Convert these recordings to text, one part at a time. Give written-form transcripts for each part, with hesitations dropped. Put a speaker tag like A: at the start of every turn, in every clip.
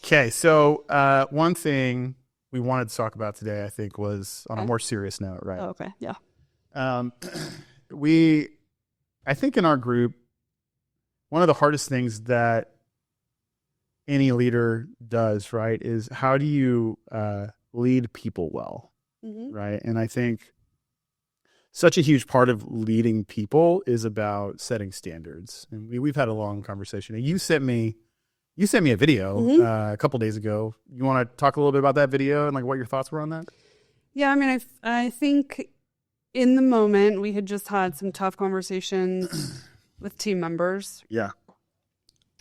A: Okay, so one thing we wanted to talk about today, I think, was on a more serious note, right?
B: Oh, okay, yeah.
A: I think in our group, one of the hardest things that any leader does, right, is how do you lead people well, right? And I think such a huge part of leading people is about setting standards. And we've had a long conversation. And you sent me a video a couple days ago. You want to talk a little bit about that video and like what your thoughts were on that?
B: Yeah, I mean, I think in the moment we had just had some tough conversations with team members.
A: Yeah.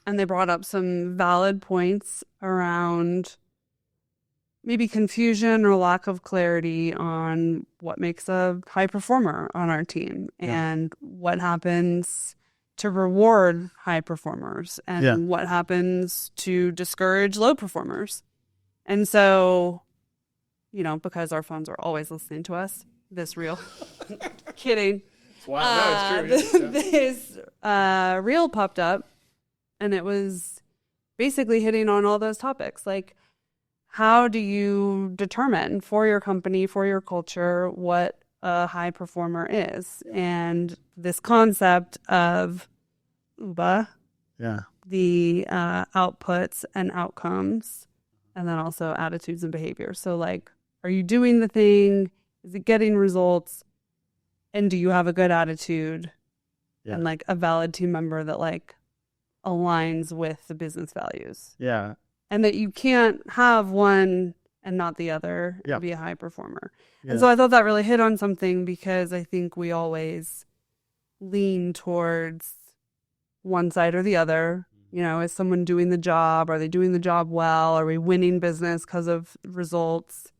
B: And they brought up some valid points around maybe confusion or lack of clarity on what makes a high performer on our team and what happens to reward high performers and what happens to discourage low performers. And so, you know, because our phones are always listening to us, this reel, kidding.
A: Wow, no, it's true.
B: This reel popped up and it was basically hitting on all those topics. Like, how do you determine for your company, for your culture, what a high performer is? And this concept of UBA, the outputs and outcomes, and then also attitudes and behavior. So like, are you doing the thing? Is it getting results? And do you have a good attitude and like a valid team member that like aligns with the business values?
A: Yeah.
B: And that you can't have one and not the other and be a high performer. Yeah. And so I thought that really hit on something because I think we always lean towards one side or the other. You know, is someone doing the job? Are they doing the job well? Are we winning business because of results?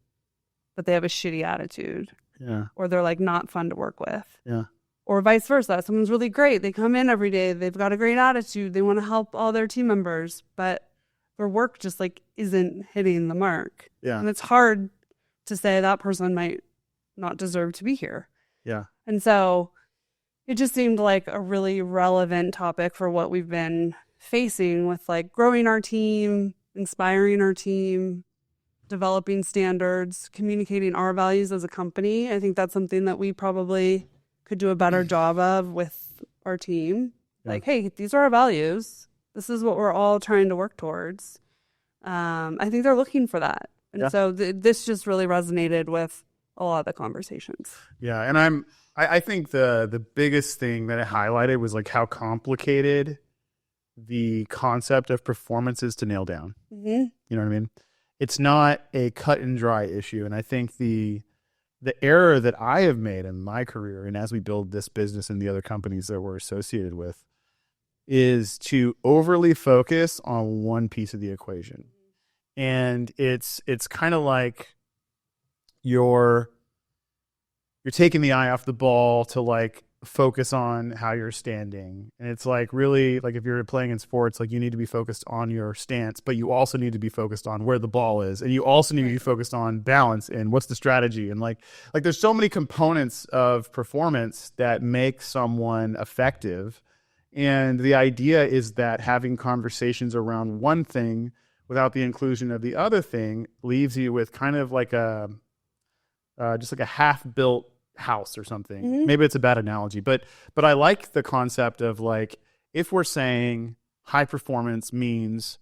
B: But they have a shitty attitude.
A: Yeah.
B: Or they're like not fun to work with.
A: Yeah.
B: Or vice versa. Someone's really great. They come in every day. They've got a great attitude. They want to help all their team members. But their work just like isn't hitting the mark.
A: Yeah.
B: And it's hard to say that person might not deserve to be here.
A: Yeah.
B: And so it just seemed like a really relevant topic for what we've been facing with like growing our team, inspiring our team, developing standards, communicating our values as a company. I think that's something that we probably could do a better job of with our team. Yeah. Like, hey, these are our values. This is what we're all trying to work towards. I think they're looking for that. And so this just really resonated with a lot of the conversations.
A: Yeah. And I think the biggest thing that it highlighted was like how complicated the concept of performance is to nail down. You know what I mean? It's not a cut and dry issue. And I think the error that I have made in my career and as we build this business and the other companies that we're associated with is to overly focus on one piece of the equation. And it's kind of like you're taking the eye off the ball to like focus on how you're standing. And it's like really like if you're playing in sports, like you need to be focused on your stance, but you also need to be focused on where the ball is. And you also need to be focused on balance and what's the strategy. And like there's so many components of performance that make someone effective. And the idea is that having conversations around one thing without the inclusion of the other thing leaves you with kind of like just like a half-built house or something. Maybe it's a bad analogy, but I like the concept of like, if we're saying high performance means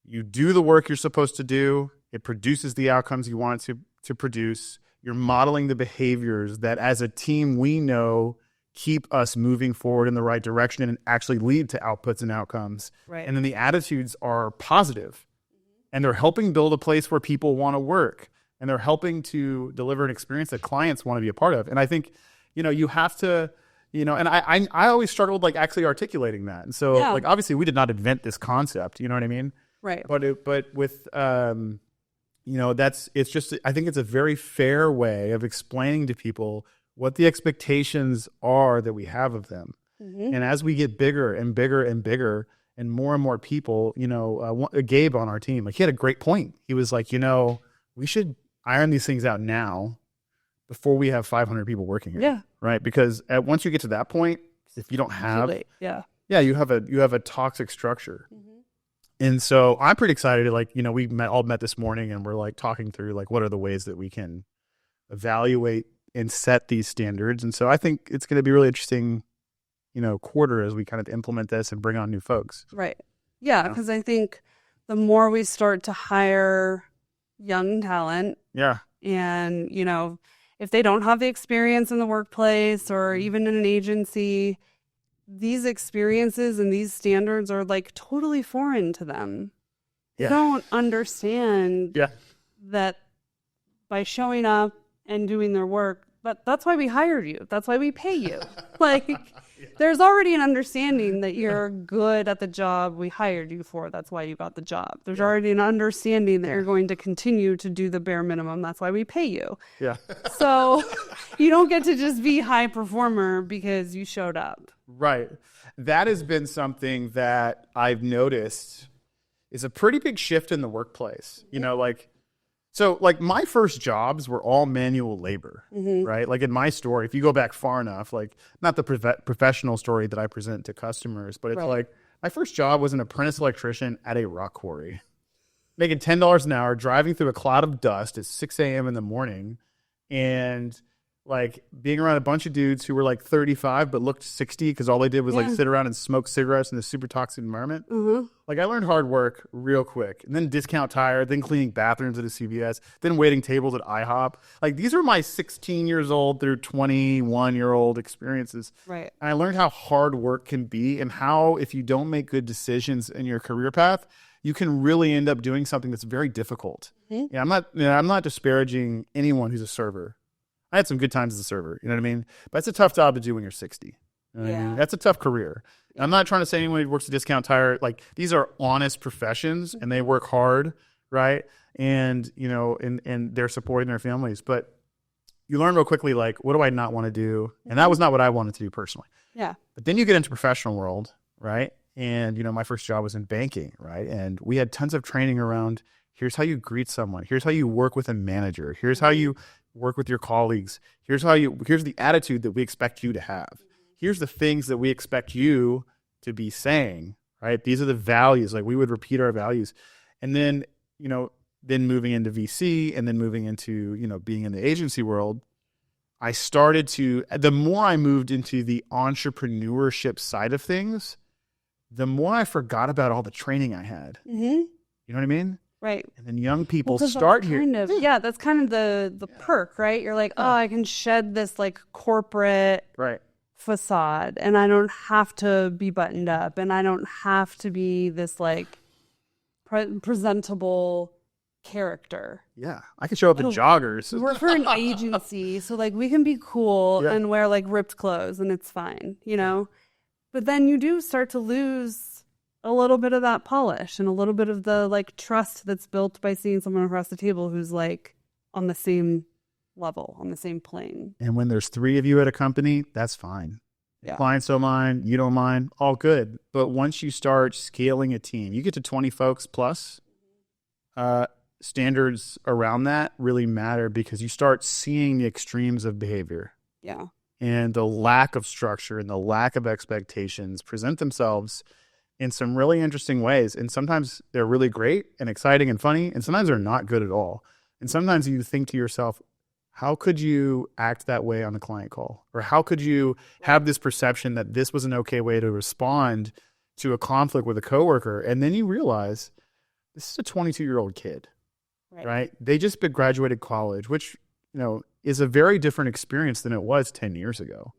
A: you do the work you're supposed to do, it produces the outcomes you want it to produce, you're modeling the behaviors that as a team we know keep us moving forward in the right direction and actually lead to outputs and outcomes.
B: Right. And
A: then the attitudes are positive and they're helping build a place where people want to work and they're helping to deliver an experience that clients want to be a part of. And I think, you know, you have to, you know, and I always struggled like actually articulating that. And so like, obviously we did not invent this concept, you know what I mean?
B: Right.
A: But with, you know, it's just, I think it's a very fair way of explaining to people what the expectations are that we have of them. And as we get bigger and bigger and bigger and more people, you know, Gabe on our team, like he had a great point. He was like, you know, we should iron these things out now before we have 500 people working here.
B: Yeah.
A: Right. Because once you get to that point, if you don't have, you have a toxic structure. And so I'm pretty excited. Like, we all met this morning and we're like talking through like what are the ways that we can evaluate and set these standards. And so I think it's going to be really interesting, quarter as we kind of implement this and bring on new folks.
B: Right. Yeah, because I think the more we start to hire young talent, and, if they don't have the experience in the workplace or even in an agency, these experiences and these standards are like totally foreign to them. They don't understand that by showing up and doing their work, but that's why we hired you. That's why we pay you. There's already an understanding that you're good at the job we hired you for. That's why you got the job. There's already an understanding that you're going to continue to do the bare minimum. That's why we pay you.
A: Yeah.
B: So you don't get to just be high performer because you showed up.
A: Right. That has been something that I've noticed is a pretty big shift in the workplace. So my first jobs were all manual labor, right? Like in my story, if you go back far enough, like not the professional story that I present to customers, but it's like my first job was an apprentice electrician at a rock quarry, making $10 an hour, driving through a cloud of dust at 6 a.m. in the morning, and like being around a bunch of dudes who were like 35 but looked 60 because all they did was like sit around and smoke cigarettes in a super toxic environment. Like I learned hard work real quick, and then discount tire, then cleaning bathrooms at a CVS, then waiting tables at IHOP. Like these are my 16 years old through 21-year-old experiences.
B: Right.
A: And I learned how hard work can be and how if you don't make good decisions in your career path, you can really end up doing something that's very difficult. Yeah, I'm not disparaging anyone who's a server. I had some good times as a server, you know what I mean? But it's a tough job to do when you're 60. You know what I mean? That's a tough career. I'm not trying to say anyone who works at discount tire, like these are honest professions and they work hard, right? And, and they're supporting their families. But you learn real quickly, like, what do I not want to do? And that was not what I wanted to do personally.
B: Yeah.
A: But then you get into professional world, right? And, my first job was in banking, right? And we had tons of training around here's how you greet someone. Here's how you work with a manager. Here's how you work with your colleagues. Here's the attitude that we expect you to have. Here's the things that we expect you to be saying, right? These are the values. Like we would repeat our values. And then, then moving into VC and then moving into, being in the agency world, the more I moved into the entrepreneurship side of things, the more I forgot about all the training I had. You know what I mean?
B: Right.
A: And then young people start here.
B: That's kind of the perk, right? You're like, I can shed this like corporate facade and I don't have to be buttoned up and I don't have to be this like presentable character.
A: Yeah. I can show up in joggers.
B: We're for an agency, so like we can be cool and wear like ripped clothes and it's fine, But then you do start to lose a little bit of that polish and a little bit of the like trust that's built by seeing someone across the table who's like on the same level, on the same plane.
A: And when there's 3 of you at a company, that's fine. Clients don't mind, you don't mind, all good. But once you start scaling a team, you get to 20 folks plus, standards around that really matter because you start seeing the extremes of behavior.
B: Yeah.
A: And the lack of structure and the lack of expectations present themselves in some really interesting ways. And sometimes they're really great and exciting and funny, and sometimes they're not good at all. And sometimes you think to yourself, how could you act that way on a client call? Or how could you have this perception that this was an okay way to respond to a conflict with a coworker? And then you realize this is a 22-year-old kid, right? They just graduated college, which, is a very different experience than it was 10 years ago.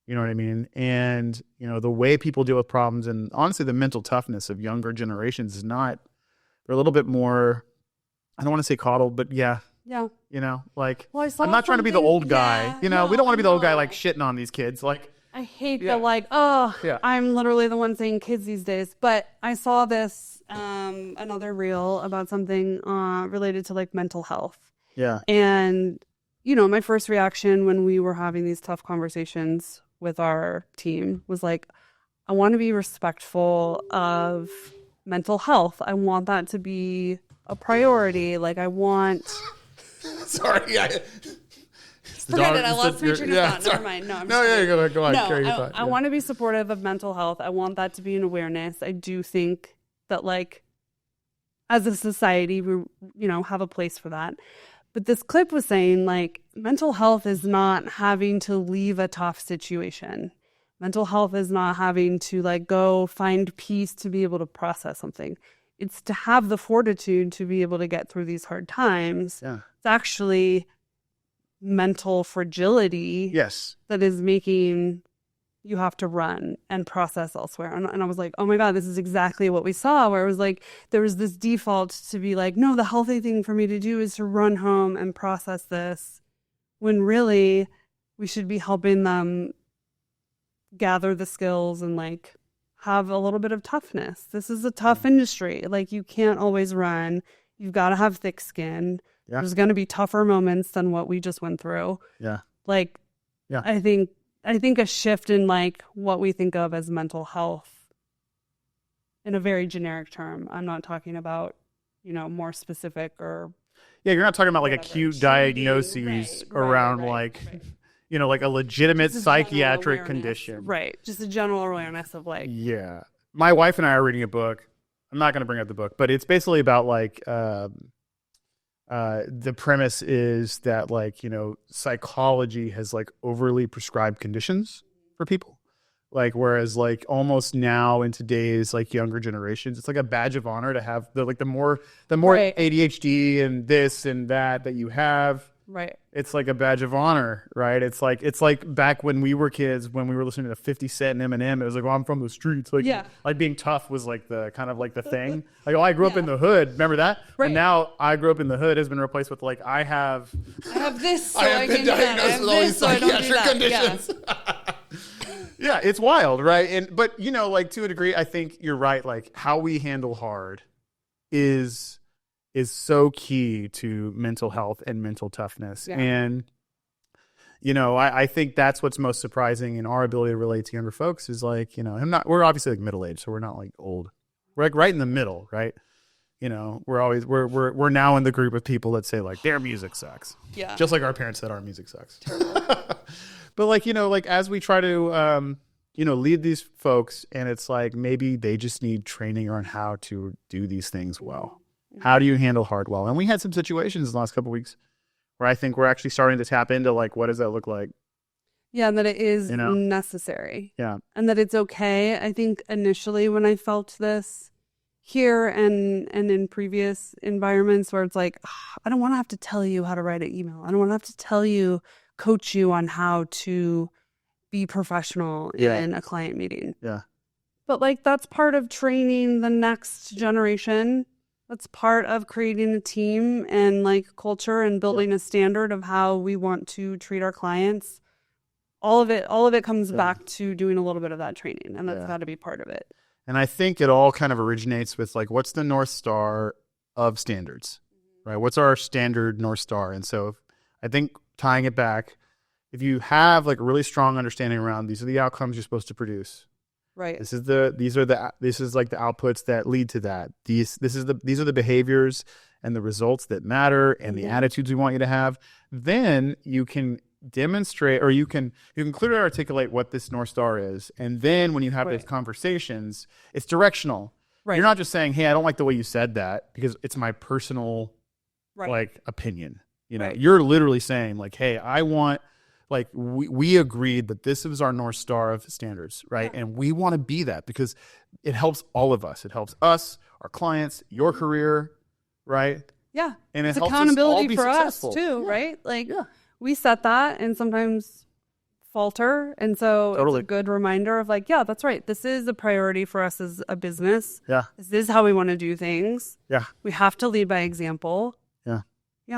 A: You know what I mean? And, the way people deal with problems and honestly, the mental toughness of younger generations is they're a little bit more, I don't want to say coddled, but yeah.
B: Yeah.
A: I'm not trying to be the old guy. We don't want to be the old guy like shitting on these kids. Like,
B: I hate I'm literally the one saying kids these days. But I saw this, another reel about something related to like mental health.
A: Yeah.
B: And, my first reaction when we were having these tough conversations with our team was like, I want to be respectful of mental health. I want that to be a priority. Like I want...
A: Sorry.
B: Forget it. I lost my train of thought. Never mind.
A: Go on.
B: No, I want to be supportive of mental health. I want that to be an awareness. I do think that like as a society, we, have a place for that. But this clip was saying, like, mental health is not having to leave a tough situation. Mental health is not having to, like, go find peace to be able to process something. It's to have the fortitude to be able to get through these hard times.
A: Yeah.
B: It's actually mental fragility.
A: Yes.
B: That is making you have to run and process elsewhere. And I was like, oh my God, this is exactly what we saw, where it was like, there was this default to be like, no, the healthy thing for me to do is to run home and process this, when really we should be helping them gather the skills and like have a little bit of toughness. This is a tough industry. Like, you can't always run. You've got to have thick skin.
A: Yeah.
B: There's going to be tougher moments than what we just went through.
A: Yeah.
B: Like,
A: yeah.
B: I think a shift in like what we think of as mental health in a very generic term. I'm not talking about, more specific or.
A: Yeah, you're not talking about like
B: whatever.
A: acute diagnoses around like, like a legitimate psychiatric condition.
B: Right. Just a general awareness of like.
A: Yeah. My wife and I are reading a book. I'm not going to bring up the book, but it's basically about like, the premise is that like, psychology has like overly prescribed conditions for people. Like, whereas like almost now in today's like younger generations, it's like a badge of honor to have the more
B: right.
A: ADHD and this and that you have.
B: Right.
A: It's like a badge of honor, right? It's like back when we were kids, when we were listening to 50 Cent and Eminem, it was like, well, I'm from the streets. Like, like being tough was like the kind of like the thing. Like, oh, I grew up in the hood. Remember that?
B: Right.
A: And now I grew up in the hood has been replaced with like, I have
B: this, so
A: I have been diagnosed with all these psychiatric conditions. Yeah, it's wild, right? But like to a degree, I think you're right. Like, how we handle hard is so key to mental health and mental toughness. Yeah. And, I think that's what's most surprising in our ability to relate to younger folks is like, we're obviously like middle-aged, so we're not like old. We're like right in the middle, right? We're now in the group of people that say like their music sucks.
B: Yeah.
A: Just like our parents said our music sucks. But like, like as we try to, lead these folks, and it's like maybe they just need training on how to do these things well. How do you handle hard well? And we had some situations in the last couple of weeks where I think we're actually starting to tap into like, what does that look like?
B: Yeah, and that it is necessary.
A: Yeah.
B: And that it's okay. I think initially when I felt this here and in previous environments where it's like, I don't want to have to tell you how to write an email. I don't want to have to coach you on how to be professional in a client meeting.
A: Yeah.
B: But like, that's part of training the next generation. That's part of creating a team and like culture and building a standard of how we want to treat our clients. All of it comes back to doing a little bit of that training, and that's got to be part of it.
A: And I think it all kind of originates with like, what's the North Star of standards, right? What's our standard North Star? And so I think tying it back, if you have like a really strong understanding around these are the outcomes you're supposed to produce.
B: Right.
A: This is like the outputs that lead to that. These are the behaviors and the results that matter and the attitudes we want you to have. Then you can demonstrate, or you can clearly articulate what this North Star is. And then when you have these conversations, it's directional. Right. You're not just saying, hey, I don't like the way you said that because it's my personal like opinion. You're literally saying like, hey, I want, like we agreed that this is our North Star of standards, right? Yeah. And we want to be that because it helps all of us. It helps us, our clients, your career, right?
B: Yeah.
A: And
B: it's
A: helps
B: accountability
A: us
B: for
A: successful.
B: us too, right? Like we set that and sometimes falter. And so it's a good reminder of like, yeah, that's right. This is a priority for us as a business.
A: Yeah.
B: This is how we want to do things.
A: Yeah.
B: We have to lead by example.